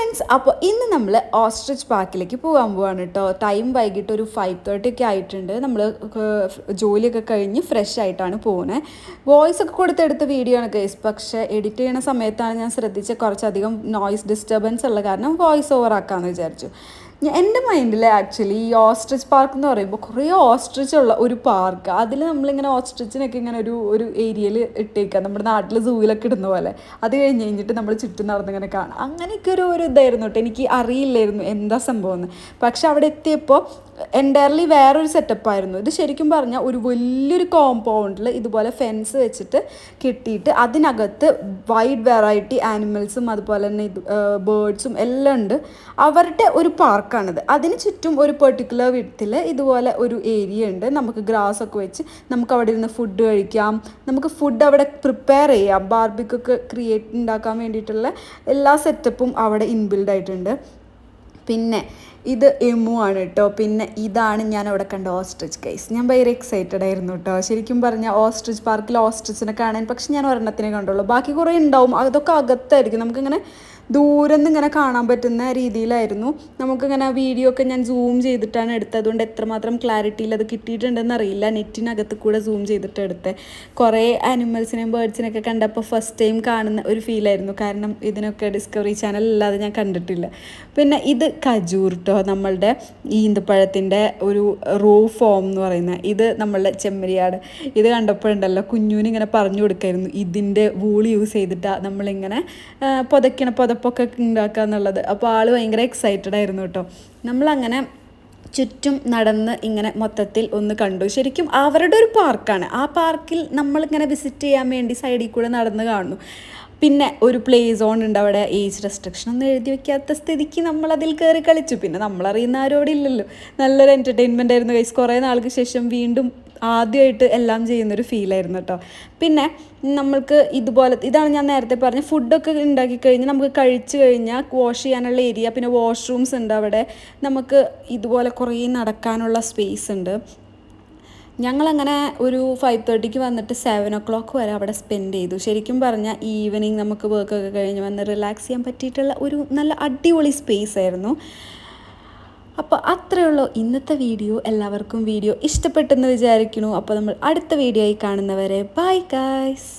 Friends, അപ്പോൾ ഇന്ന് നമ്മൾ ഓസ്ട്രിച്ച് പാർക്കിലേക്ക് പോകാൻ പോവാണ് കേട്ടോ. ടൈം വൈകിട്ട് ഒരു 5:30 ഒക്കെ ആയിട്ടുണ്ട്. നമ്മൾ ജോലിയൊക്കെ കഴിഞ്ഞ് ഫ്രഷ് ആയിട്ടാണ് പോകുന്നത്. വോയിസ് ഒക്കെ കൊടുത്തെടുത്ത വീഡിയോ ആണ് ഗൈസ്. പക്ഷേ എഡിറ്റ് ചെയ്യണ സമയത്താണ് ഞാൻ ശ്രദ്ധിച്ച കുറച്ചധികം നോയ്സ് ഡിസ്റ്റർബൻസ് ഉള്ള കാരണം വോയിസ് ഓവർ ആക്കാമെന്ന് വിചാരിച്ചു. എൻ്റെ മൈൻഡിൽ ആക്ച്വലി ഈ ഓസ്ട്രിച്ച് പാർക്ക് എന്ന് പറയുമ്പോൾ കുറേ ഓസ്ട്രിച്ച് ഉള്ള ഒരു പാർക്ക്. അതിൽ നമ്മളിങ്ങനെ ഓസ്ട്രിച്ചിനൊക്കെ ഇങ്ങനെ ഒരു ഏരിയയിൽ ഇട്ടേക്കുക, നമ്മുടെ നാട്ടിൽ സൂവിലൊക്കെ ഇടുന്ന പോലെ. അത് കഴിഞ്ഞിട്ട് നമ്മൾ ചുറ്റും നടന്നിങ്ങനെ കാണാം. അങ്ങനെയൊക്കെ ഒരു ഇതായിരുന്നു കേട്ടോ. എനിക്ക് അറിയില്ലായിരുന്നു എന്താ സംഭവം എന്ന്. പക്ഷെ അവിടെ എത്തിയപ്പോൾ എൻറ്റയർലി വേറൊരു സെറ്റപ്പായിരുന്നു. ഇത് ശരിക്കും പറഞ്ഞാൽ ഒരു വലിയൊരു കോമ്പൗണ്ടിൽ ഇതുപോലെ ഫെൻസ് വെച്ചിട്ട് കെട്ടിയിട്ട് അതിനകത്ത് വൈഡ് വെറൈറ്റി ആനിമൽസും അതുപോലെ തന്നെ ബേർഡ്സും എല്ലാം ഉണ്ട്. അവരുടെ ഒരു പാർക്കാണിത്. അതിന് ചുറ്റും ഒരു പെർട്ടിക്കുലർ വിധത്തിൽ ഇതുപോലെ ഒരു ഏരിയ ഉണ്ട്. നമുക്ക് ഗ്രാസ് ഒക്കെ വെച്ച് നമുക്ക് അവിടെ ഇരുന്ന് ഫുഡ് കഴിക്കാം. നമുക്ക് ഫുഡ് അവിടെ പ്രിപ്പയർ ചെയ്യാം. ബാർബിക്കൊക്കെ ഉണ്ടാക്കാൻ വേണ്ടിയിട്ടുള്ള എല്ലാ സെറ്റപ്പും അവിടെ ഇൻബിൽഡ് ആയിട്ടുണ്ട്. പിന്നെ ഇത് എമു ആണ് കേട്ടോ. പിന്നെ ഇതാണ് ഞാൻ അവിടെ കണ്ട ഓസ്ട്രിച്ച് ഗൈസ്. ഞാൻ ഭയങ്കര എക്സൈറ്റഡ് ആയിരുന്നു കേട്ടോ. ശരിക്കും പറഞ്ഞാൽ ഓസ്ട്രിച്ച് പാർക്കിൽ ഓസ്ട്രിച്ചിനെ കാണാൻ പക്ഷെ ഞാൻ ഒരെണ്ണത്തിനെ കണ്ടുള്ളൂ. ബാക്കി കുറേ ഉണ്ടാവും. അതൊക്കെ അകത്തായിരിക്കും. നമുക്കിങ്ങനെ ദൂരെ നിന്ന് ഇങ്ങനെ കാണാൻ പറ്റുന്ന രീതിയിലായിരുന്നു. നമുക്കിങ്ങനെ വീഡിയോ ഒക്കെ ഞാൻ സൂം ചെയ്തിട്ടാണ് എടുത്തത്. അതുകൊണ്ട് എത്രമാത്രം ക്ലാരിറ്റിയിൽ അത് കിട്ടിയിട്ടുണ്ടെന്ന് അറിയില്ല. നെറ്റിനകത്ത് കൂടെ സൂം ചെയ്തിട്ട് എടുത്തത്. കുറേ ആനിമൽസിനെയും ബേർഡ്സിനെയൊക്കെ കണ്ടപ്പോൾ ഫസ്റ്റ് ടൈം കാണുന്ന ഒരു ഫീലായിരുന്നു. കാരണം ഇതിനൊക്കെ ഡിസ്കവറി ചാനൽ അല്ലാതെ ഞാൻ കണ്ടിട്ടില്ല. പിന്നെ ഇത് ഖജൂർ കേട്ടോ, നമ്മളുടെ ഈന്തപ്പഴത്തിൻ്റെ ഒരു റോ ഫോം എന്ന് പറയുന്നത്. ഇത് നമ്മളുടെ ചെമ്മരിയാട്. ഇത് കണ്ടപ്പോഴുണ്ടല്ലോ കുഞ്ഞൂനിങ്ങനെ പറഞ്ഞു കൊടുക്കായിരുന്നു ഇതിൻ്റെ വൂള് യൂസ് ചെയ്തിട്ടാണ് നമ്മളിങ്ങനെ പുതപ്പൊക്കെ ഉണ്ടാക്കുക എന്നുള്ളത്. അപ്പോൾ ആൾ ഭയങ്കര എക്സൈറ്റഡ് ആയിരുന്നു കേട്ടോ. നമ്മളങ്ങനെ ചുറ്റും നടന്ന് ഇങ്ങനെ മൊത്തത്തിൽ ഒന്ന് കണ്ടു. ശരിക്കും അവരുടെ ഒരു പാർക്കാണ്. ആ പാർക്കിൽ നമ്മളിങ്ങനെ വിസിറ്റ് ചെയ്യാൻ വേണ്ടി സൈഡിൽ കൂടെ നടന്ന് കാണുന്നു. പിന്നെ ഒരു പ്ലേ സോൺ ഉണ്ട് അവിടെ. ഏജ് റെസ്ട്രിക്ഷൻ ഒന്നും എഴുതി വെക്കാത്ത സ്ഥിതിക്ക് നമ്മളതിൽ കയറി കളിച്ചു. പിന്നെ നമ്മളറിയുന്ന ആരോടില്ലല്ലോ. നല്ലൊരു എൻ്റർടൈൻമെൻ്റ് ആയിരുന്നു ഗൈസ്. കുറേ നാൾക്ക് ശേഷം വീണ്ടും ആദ്യമായിട്ട് എല്ലാം ചെയ്യുന്നൊരു ഫീലായിരുന്നു കേട്ടോ. പിന്നെ നമ്മൾക്ക് ഇതാണ് ഞാൻ നേരത്തെ പറഞ്ഞ ഫുഡൊക്കെ ഉണ്ടാക്കി കഴിഞ്ഞ് നമുക്ക് കഴിച്ച് കഴിഞ്ഞാൽ വാഷ് ചെയ്യാനുള്ള ഏരിയ, പിന്നെ വാഷ്റൂംസ് ഉണ്ട് അവിടെ. നമുക്ക് ഇതുപോലെ കുറേ നടക്കാനുള്ള സ്പേസ് ഉണ്ട്. ഞങ്ങളങ്ങനെ ഒരു 5:30 വന്നിട്ട് 7 വരെ അവിടെ സ്പെൻഡ് ചെയ്തു. ശരിക്കും പറഞ്ഞാൽ ഈവനിങ് നമുക്ക് വർക്കൊക്കെ കഴിഞ്ഞ് വന്ന് റിലാക്സ് ചെയ്യാൻ പറ്റിയിട്ടുള്ള ഒരു നല്ല അടിപൊളി സ്പേസ് ആയിരുന്നു. അപ്പോൾ അത്രയേ ഉള്ളൂ ഇന്നത്തെ വീഡിയോ. എല്ലാവർക്കും വീഡിയോ ഇഷ്ടപ്പെട്ടെന്ന് വിചാരിക്കുന്നു. അപ്പോൾ നമ്മൾ അടുത്ത വീഡിയോ ആയി കാണുന്നവരെ ബൈ ഗൈസ്.